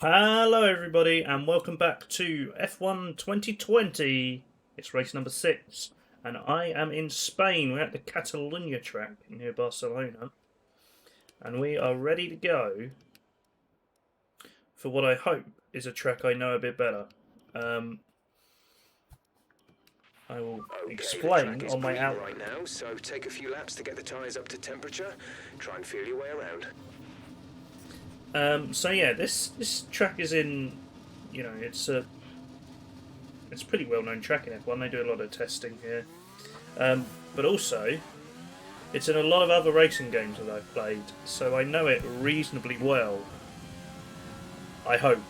Hello everybody and welcome back to F1 2020. It's race number 6 and I am in Spain. We're at the Catalunya track near Barcelona and we are ready to go for what I hope is a track I know a bit better. I will explain on my outline right now, so take a few laps to get the tyres up to temperature. Try and feel your way around. So yeah, this track is in, it's a pretty well known track in F1. They do a lot of testing here, but also it's in a lot of other racing games that I've played, so I know it reasonably well. I hope.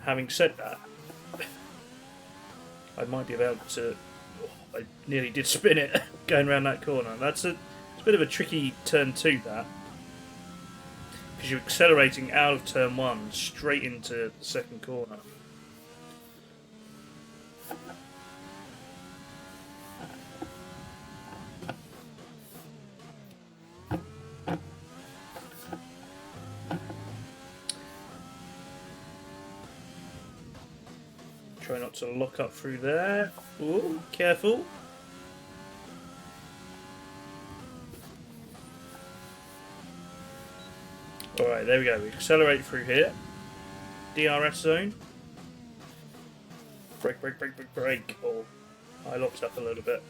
Having said that, I might be about to. I nearly did spin it going around that corner. It's a bit of a tricky turn 2, that, because you're accelerating out of turn 1 straight into the second corner. Try not to lock up through there. Ooh, careful. Alright, there we go. We accelerate through here. DRS zone. Brake, brake, brake, brake, brake. Oh, I locked up a little bit.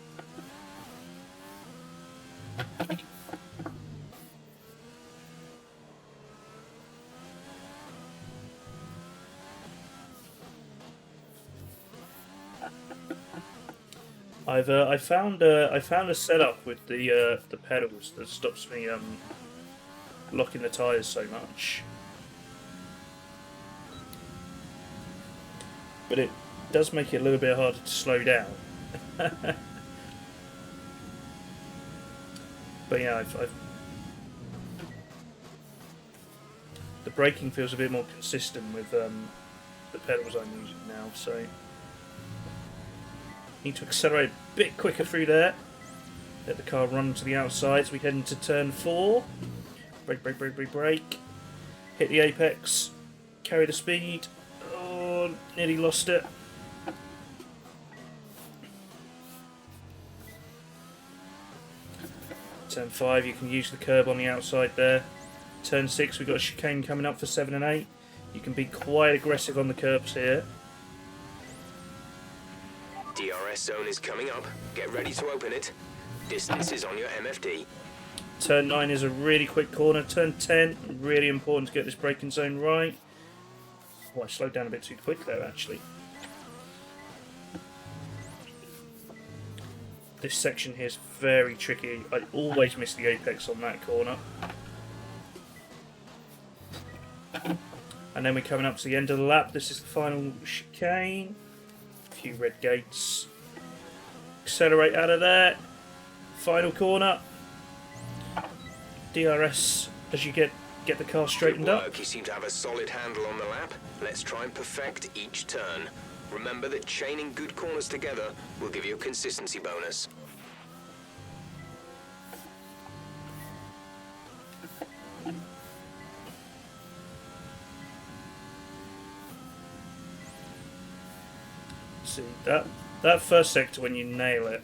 I found a setup with the pedals that stops me locking the tyres so much, but it does make it a little bit harder to slow down. But yeah, the braking feels a bit more consistent with the pedals I'm using now, so need to accelerate a bit quicker through there. Let the car run to the outside as we head into turn 4. Brake, brake, brake, brake, brake. Hit the apex. Carry the speed. Oh, nearly lost it. Turn 5, you can use the curb on the outside there. Turn 6, we've got a chicane coming up for 7 and 8. You can be quite aggressive on the curbs here. DRS zone is coming up. Get ready to open it. Distance is on your MFD. Turn 9 is a really quick corner. Turn 10, really important to get this braking zone right. Oh, I slowed down a bit too quick there, actually. This section here is very tricky. I always miss the apex on that corner. And then we're coming up to the end of the lap. This is the final chicane. A few red gates. Accelerate out of there. Final corner. DRS as you get the car straightened up. You seem to have a solid handle on the lap. Let's try and perfect each turn. Remember that chaining good corners together will give you a consistency bonus. See, that first sector, when you nail it,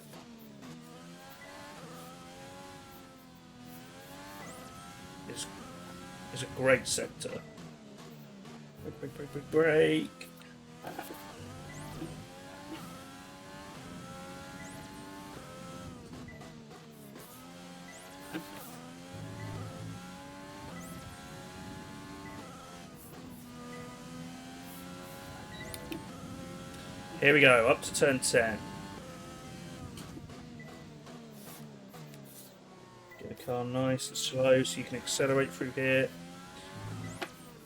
is a great sector. Brake, brake, brake, brake, brake. Here we go, up to turn 10. Get the car nice and slow so you can accelerate through here.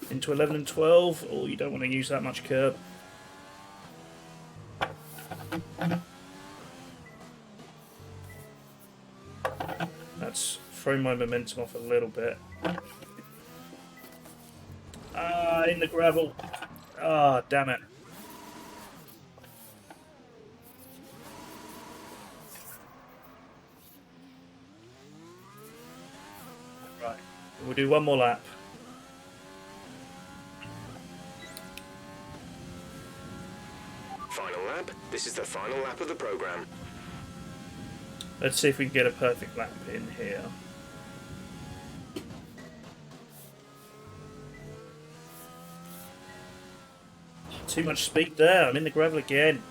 Into 11 and 12. Oh, you don't want to use that much curb. That's thrown my momentum off a little bit. Ah, in the gravel. Ah, damn it. Right, we'll do one more lap. This is the final lap of the program. Let's see if we can get a perfect lap in here. Too much speed there. I'm in the gravel again.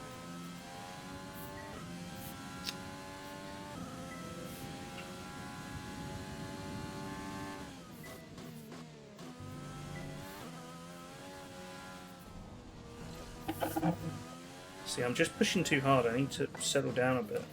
See, I'm just pushing too hard. I need to settle down a bit.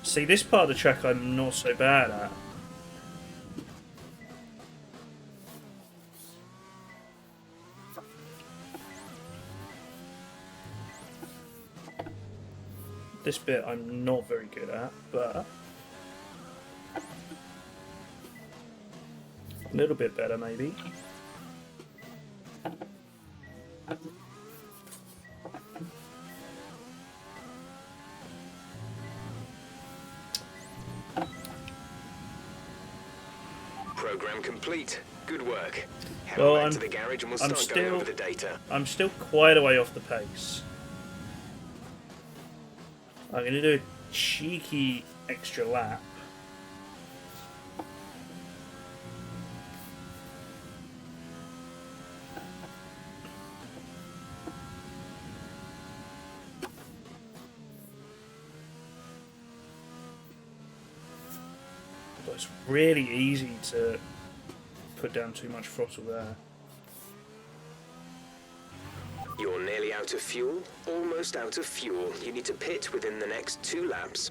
See, this part of the track I'm not so bad at. This bit I'm not very good at, but a little bit better maybe. Program complete. Good work. Head Well, back to the garage and we'll start going over the data. I'm still quite a way off the pace. I'm going to do a cheeky extra lap. But it's really easy to put down too much throttle there. You're nearly out of fuel, almost out of fuel. You need to pit within the next 2 laps.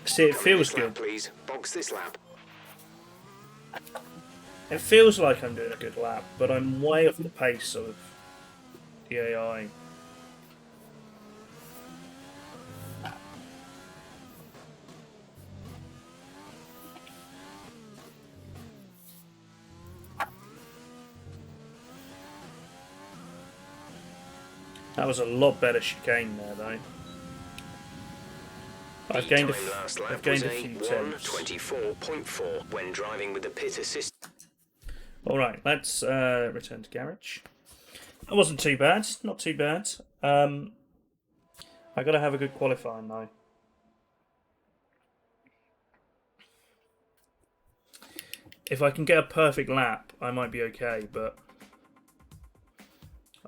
See, it feels Lap, good. please. Box this lap. It feels like I'm doing a good lap, but I'm way off the pace of the AI. That was a lot better chicane there, though. I've gained a few tenths. 1:24.4 when driving with the pit assist. Alright, let's return to garage. That wasn't too bad, not too bad. I gotta have a good qualifying though. If I can get a perfect lap, I might be okay, but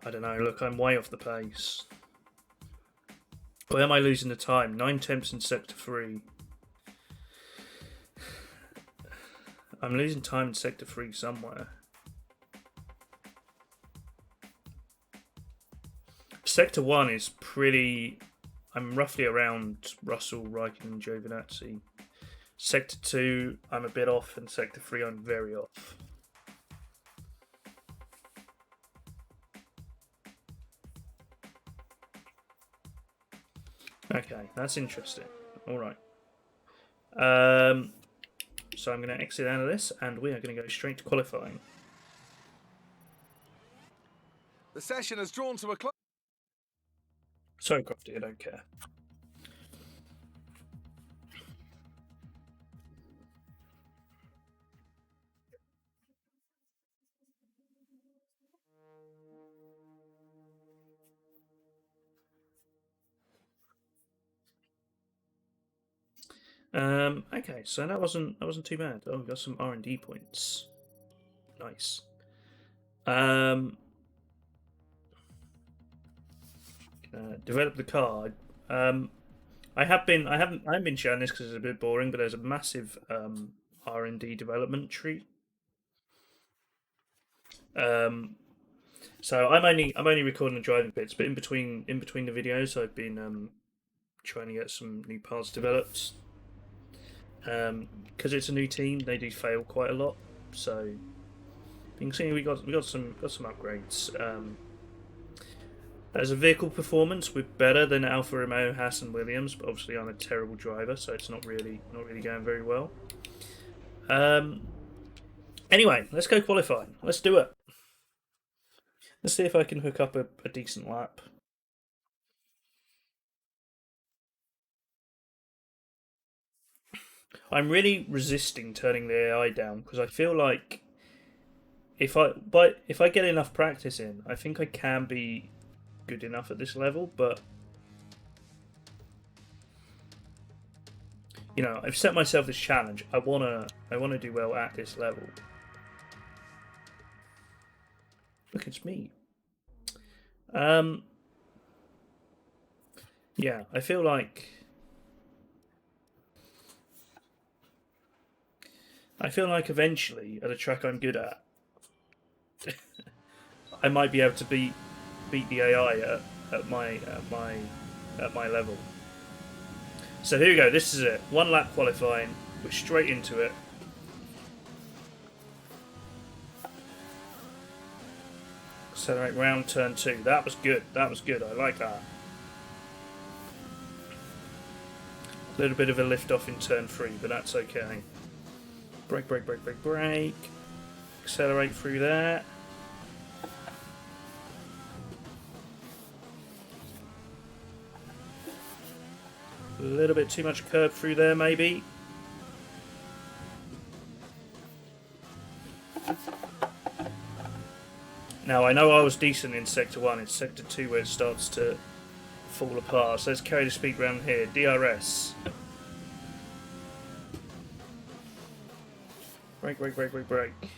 I don't know. Look, I'm way off the pace. Where am I losing the time? 9 tenths in sector 3. I'm losing time in sector 3 somewhere. Sector 1 is pretty... I'm roughly around Russell, Raikkonen and Giovinazzi. Sector 2, I'm a bit off, and Sector 3, I'm very off. Okay, that's interesting. Alright. So I'm going to exit out of this, and we are going to go straight to qualifying. The session has drawn to a close. Sorry, Crofty, I don't care. Okay, so that wasn't too bad. Oh, we got some R&D points. Nice. Develop the car. I haven't been showing this because it's a bit boring, but there's a massive R&D development tree. So I'm only recording the driving bits, but in between the videos, I've been trying to get some new parts developed. Because it's a new team, they do fail quite a lot. So you can see we got some upgrades. As a vehicle performance, we're better than Alfa Romeo, Haas, and Williams, but obviously I'm a terrible driver, so it's not really going very well. Anyway, let's go qualifying. Let's do it. Let's see if I can hook up a decent lap. I'm really resisting turning the AI down because I feel like if I get enough practice in, I think I can be good enough at this level, but you know, I've set myself this challenge. I wanna do well at this level. Look, it's me. Yeah, I feel like eventually at a track I'm good at, I might be able to beat the AI at my level. So here we go. This is it. 1 lap qualifying. We're straight into it. Accelerate round turn 2. That was good. That was good. I like that. A little bit of a lift off in turn 3, but that's okay. Brake, brake, brake, brake, brake. Accelerate through that. A little bit too much curb through there, maybe. Now, I know I was decent in Sector 1. It's Sector 2 where it starts to fall apart. So let's carry the speed round here. DRS. Brake, brake, brake, brake, brake.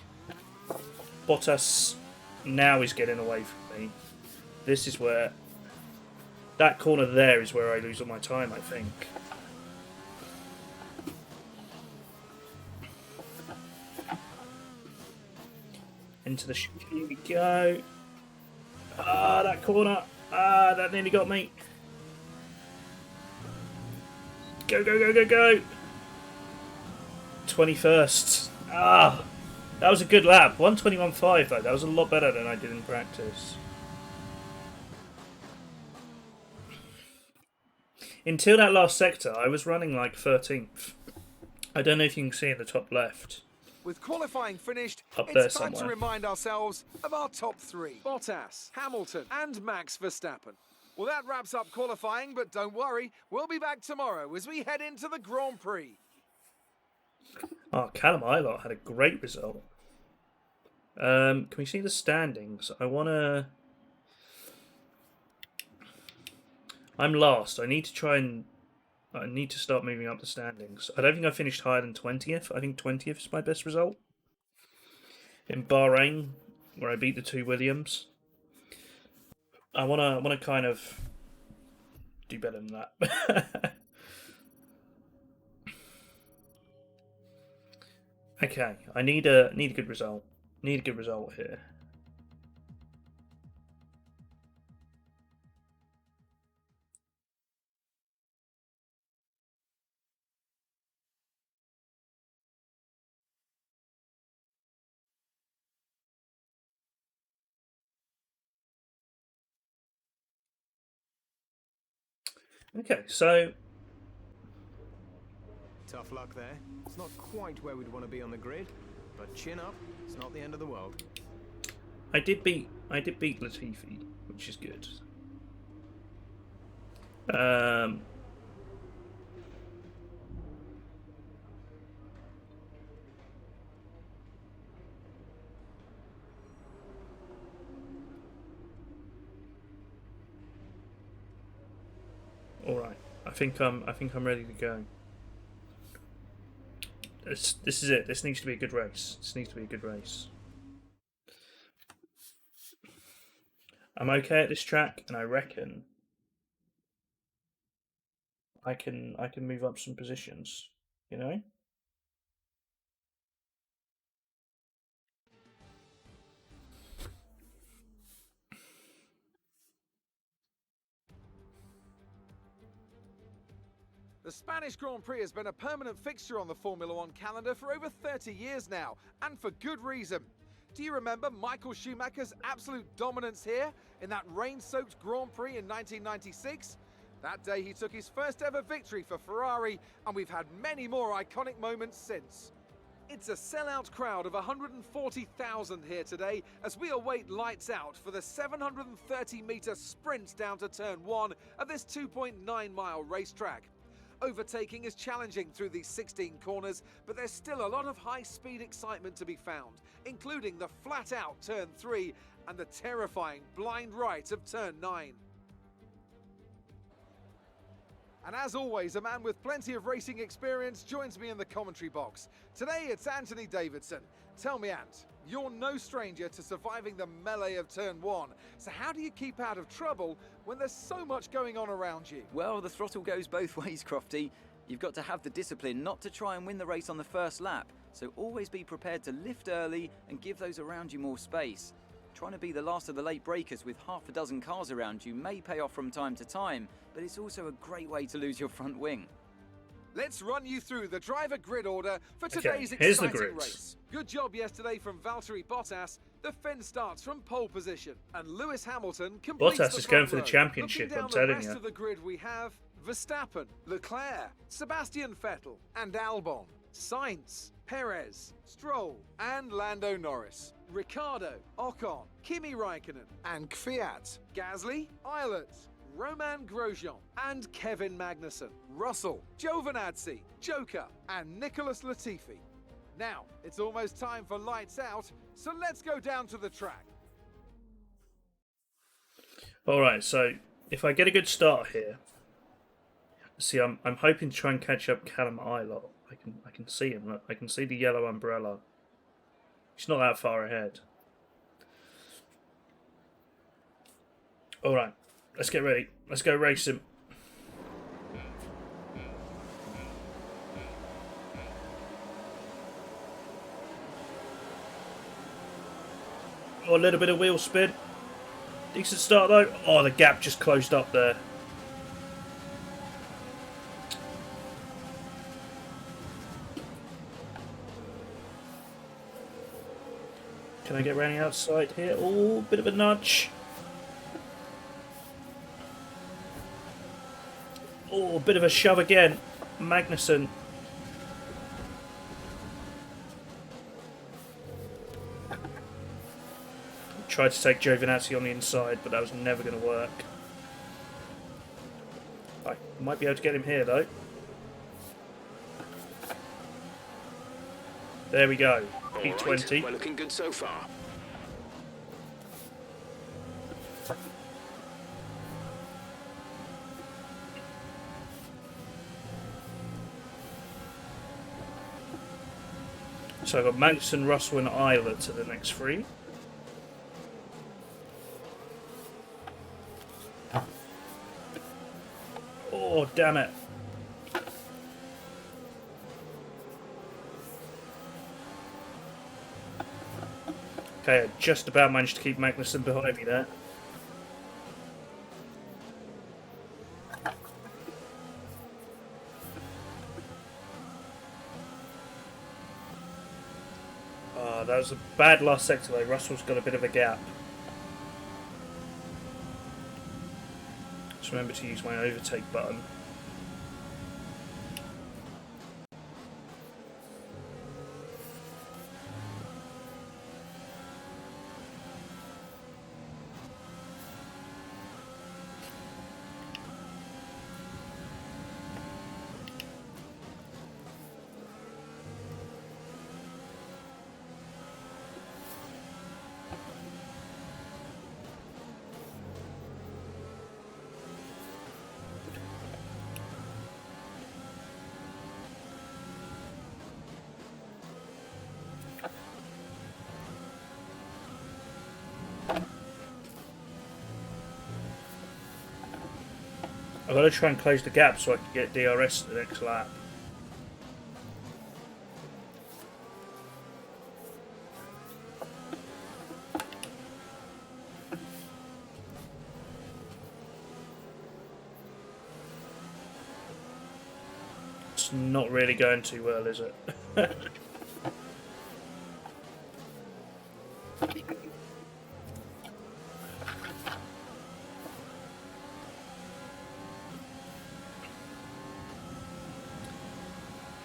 Bottas now is getting away from me. This is where... That corner there is where I lose all my time, I think. Into the... Here we go. Ah, that corner. Ah, that nearly got me. Go, go, go, go, go. 21st. Ah, that was a good lap. 1:21.5 though. That was a lot better than I did in practice. Until that last sector, I was running like 13th. I don't know if you can see in the top left. With qualifying finished, Up there it's time to somewhere. remind ourselves of our top 3. Bottas, Hamilton and Max Verstappen. Well, that wraps up qualifying, but don't worry, we'll be back tomorrow as we head into the Grand Prix. Oh, Callum Eilert had a great result. Can we see the standings? I'm last. I need to start moving up the standings. I don't think I finished higher than 20th. I think 20th is my best result. In Bahrain, where I beat the 2 Williams. I wanna kind of do better than that. Okay, I need a good result. Need a good result here. Okay, so Tough luck there. It's not quite where we'd want to be on the grid, but chin up, it's not the end of the world. I did beat Latifi, which is good. All right, I think I'm ready to go. This is it. This needs to be a good race. I'm okay at this track, and I reckon I can move up some positions. You know. The Spanish Grand Prix has been a permanent fixture on the Formula One calendar for over 30 years now, and for good reason. Do you remember Michael Schumacher's absolute dominance here in that rain-soaked Grand Prix in 1996? That day he took his first ever victory for Ferrari, and we've had many more iconic moments since. It's a sellout crowd of 140,000 here today as we await lights out for the 730-metre sprint down to turn 1 of this 2.9-mile racetrack. Overtaking is challenging through these 16 corners, but there's still a lot of high-speed excitement to be found, including the flat-out turn 3 and the terrifying blind right of turn 9. And as always, a man with plenty of racing experience joins me in the commentary box. Today it's Anthony Davidson. Tell me, Ant, you're no stranger to surviving the melee of turn 1. So how do you keep out of trouble when there's so much going on around you? Well, the throttle goes both ways, Crofty. You've got to have the discipline not to try and win the race on the first lap. So always be prepared to lift early and give those around you more space. Trying to be the last of the late breakers with half a dozen cars around you may pay off from time to time, but it's also a great way to lose your front wing. Let's run you through the driver grid order for Okay, today's here's the exciting grids. race. Good job yesterday from Valtteri Bottas. The Finn starts from pole position, and Lewis Hamilton completes Bottas the is going front for the row. championship, Looking I'm down telling the rest you. of the grid we have Verstappen, Leclerc, Sebastian Vettel, and Albon, Sainz, Perez, Stroll, and Lando Norris, Ricciardo, Ocon, Kimi Raikkonen, and Kvyat, Gasly, Eilert, Roman Grosjean, and Kevin Magnussen, Russell, Giovinazzi, Joker, and Nicholas Latifi. Now, it's almost time for lights out, so let's go down to the track. Alright, so if I get a good start here, see, I'm hoping to try and catch up Callum Eilert. I can see him. Look, I can see the yellow umbrella. He's not that far ahead. Alright, let's get ready. Let's go racing. Oh, a little bit of wheel spin. Decent start though. Oh, the gap just closed up there. Can I get round the outside here? Oh, bit of a nudge. Oh, bit of a shove again. Magnussen. Tried to take Giovinazzi on the inside, but that was never going to work. I might be able to get him here, though. There we go. P20. Right, we're looking good so far. So I've got Magnussen, Russell and Eilert to the next three. Oh, damn it. Okay, I just about managed to keep Magnussen behind me there. That was a bad last sector though. Russell's got a bit of a gap. Just remember to use my overtake button. I've got to try and close the gap so I can get DRS to the next lap. It's not really going too well, is it?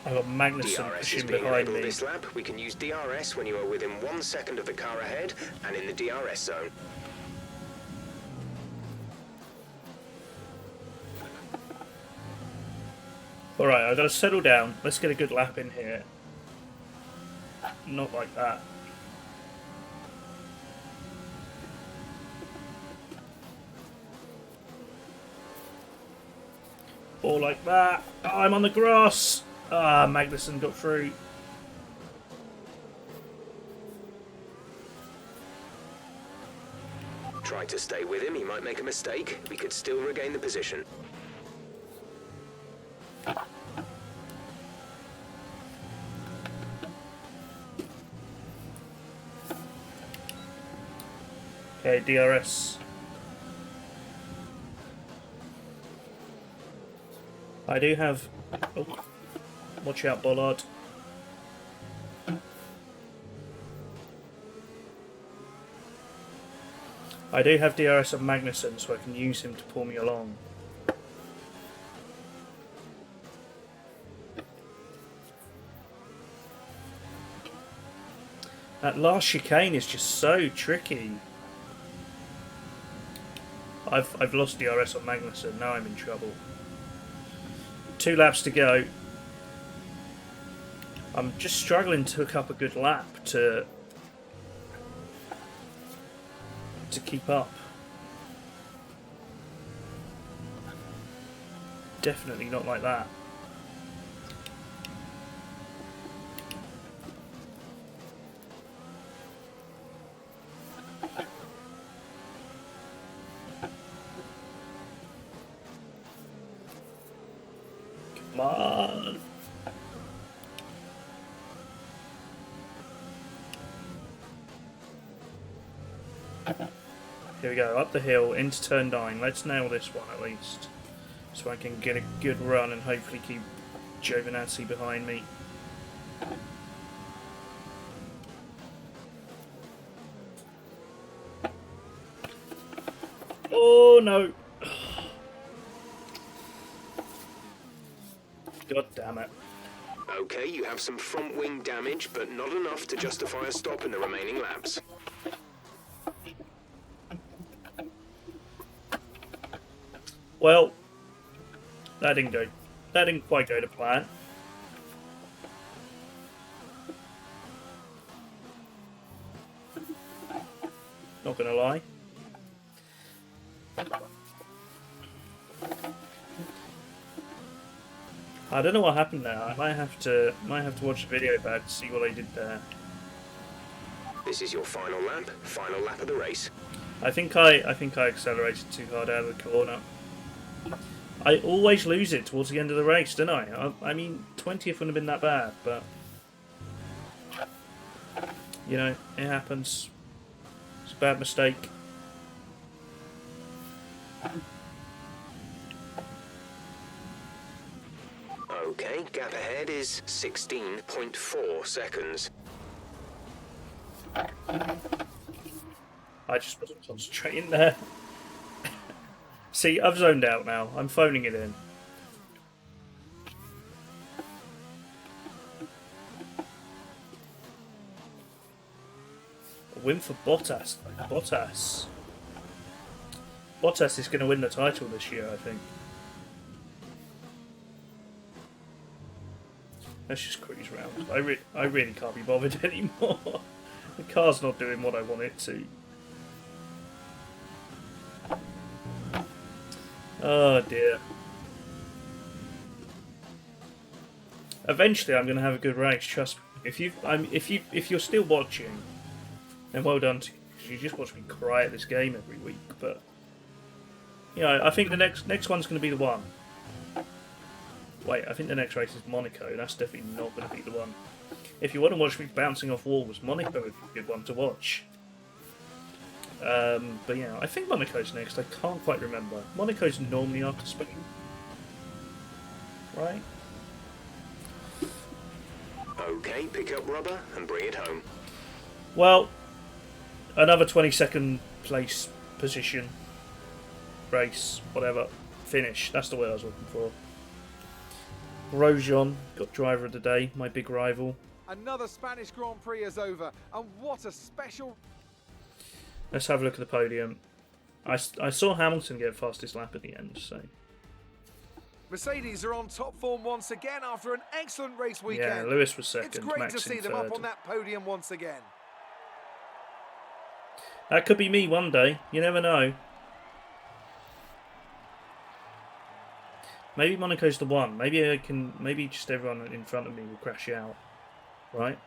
I've got Magnussen DRS is pushing being behind enabled me. this lap. We can use DRS when you are within 1 second of the car ahead and in the DRS zone. Alright, I've got to settle down. Let's get a good lap in here. Not like that. Or like that. Oh, I'm on the grass. Ah, Magnussen got through. Try to stay with him, he might make a mistake. We could still regain the position. Okay, DRS. I do have... Oh, watch out, Bollard. I do have DRS of Magnussen, so I can use him to pull me along. That last chicane is just so tricky. I've lost DRS on Magnussen, now I'm in trouble. 2 laps to go. I'm just struggling to hook up a good lap to keep up. Definitely not like that. Come on. Here we go, up the hill, into turn 9. Let's nail this one at least. So I can get a good run and hopefully keep Giovinazzi behind me. Oh no! God damn it. Okay, you have some front wing damage, but not enough to justify a stop in the remaining laps. Well, that didn't quite go to plan. Not gonna lie. I don't know what happened there. I might have to watch the video back to see what I did there. This is your final lap of the race. I think I accelerated too hard out of the corner. I always lose it towards the end of the race, don't I? I mean, 20th wouldn't have been that bad, but you know, it happens. It's a bad mistake. Okay, gap ahead is 16.4 seconds. I just wasn't concentrating there. See, I've zoned out now. I'm phoning it in. A win for Bottas. Bottas is going to win the title this year, I think. Let's just cruise round. I really can't be bothered anymore. The car's not doing what I want it to. Oh dear. Eventually, I'm going to have a good race. Trust me. If you're still watching, then well done to you. 'Cause you just watch me cry at this game every week. But you know, I think the next one's going to be the one. Wait, I think the next race is Monaco. That's definitely not going to be the one. If you want to watch me bouncing off walls, Monaco would be a good one to watch. But yeah, I think Monaco's next. I can't quite remember. Monaco's normally after Spain, right? Okay, pick up rubber and bring it home. Well, another 22nd place position, race, whatever, finish. That's the word I was looking for. Grosjean got driver of the day, my big rival. Another Spanish Grand Prix is over, and what a special... Let's have a look at the podium. I saw Hamilton get fastest lap at the end, so... Mercedes are on top form once again after an excellent race weekend. Yeah, Lewis was second, It's great Max to see in them third. up on that podium once again. That could be me one day. You never know. Maybe Monaco's the one. Maybe just everyone in front of me will crash out. Right?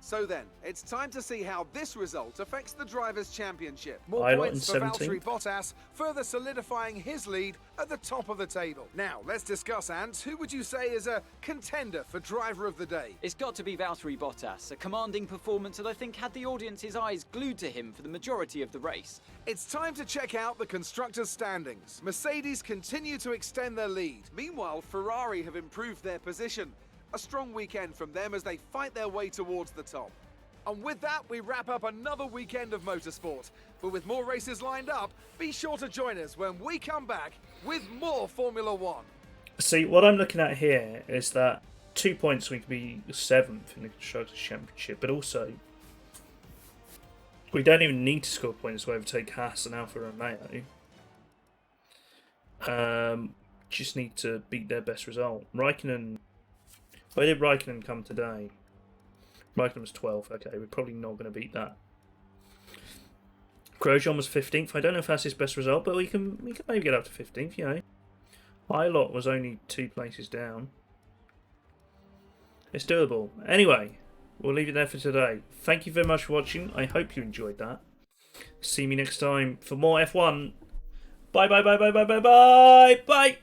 So then, it's time to see how this result affects the Drivers' Championship. More Ilott points for in Valtteri 17th. Bottas, further solidifying his lead at the top of the table. Now, let's discuss, Ant. Who would you say is a contender for Driver of the Day? It's got to be Valtteri Bottas, a commanding performance that I think had the audience's eyes glued to him for the majority of the race. It's time to check out the constructors' standings. Mercedes continue to extend their lead. Meanwhile, Ferrari have improved their position. A strong weekend from them as they fight their way towards the top. And with that, we wrap up another weekend of motorsport. But with more races lined up, be sure to join us when we come back with more Formula One. See, what I'm looking at here is that 2 points we could be 7th in the Constructors' Championship, but also we don't even need to score points to overtake Haas and Alfa Romeo. Just need to beat their best result. Raikkonen... Where did Raikkonen come today? Raikkonen was 12th. Okay, we're probably not going to beat that. Grosjean was 15th. I don't know if that's his best result, but we can maybe get up to 15th, you know. Ilott was only 2 places down. It's doable. Anyway, we'll leave it there for today. Thank you very much for watching. I hope you enjoyed that. See me next time for more F1. Bye, bye, bye, bye, bye, bye, bye, bye.